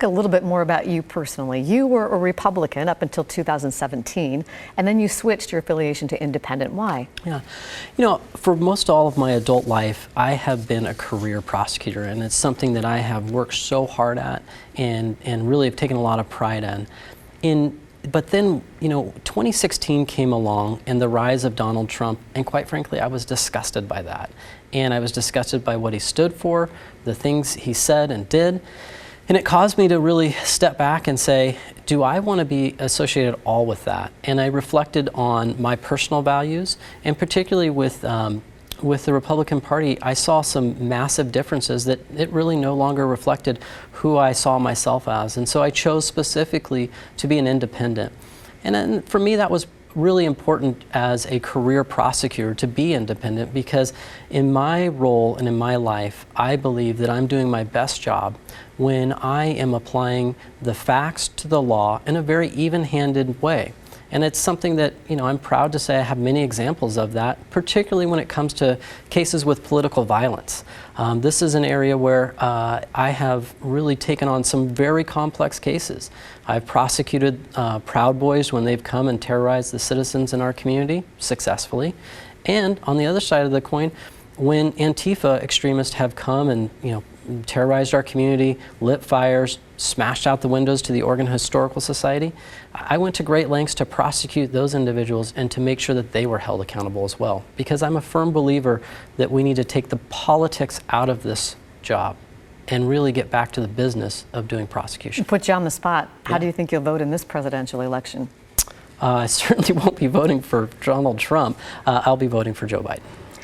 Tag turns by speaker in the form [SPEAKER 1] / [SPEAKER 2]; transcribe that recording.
[SPEAKER 1] talk a little bit more about you personally. You were a Republican up until 2017, and then you switched your affiliation to independent. Why?
[SPEAKER 2] Yeah, for most all of my adult life, I have been a career prosecutor, and it's something that I have worked so hard at and really have taken a lot of pride in. But then, 2016 came along and the rise of Donald Trump, and quite frankly, I was disgusted by that. And I was disgusted by what he stood for, the things he said and did. And it caused me to really step back and say, do I want to be associated at all with that? And I reflected on my personal values, and particularly with the Republican Party, I saw some massive differences that it really no longer reflected who I saw myself as. And so I chose specifically to be an independent. And then for me, that was really important as a career prosecutor to be independent, because in my role and in my life, I believe that I'm doing my best job when I am applying the facts to the law in a very even-handed way. And it's something that, I'm proud to say I have many examples of that, particularly when it comes to cases with political violence. This is an area where I have really taken on some very complex cases. I've prosecuted Proud Boys when they've come and terrorized the citizens in our community successfully. And on the other side of the coin, when Antifa extremists have come and, terrorized our community, lit fires, smashed out the windows to the Oregon Historical Society, I went to great lengths to prosecute those individuals and to make sure that they were held accountable as well. Because I'm a firm believer that we need to take the politics out of this job and really get back to the business of doing prosecution.
[SPEAKER 1] Put you on the spot. How do you think you'll vote in this presidential election?
[SPEAKER 2] I certainly won't be voting for Donald Trump. I'll be voting for Joe Biden.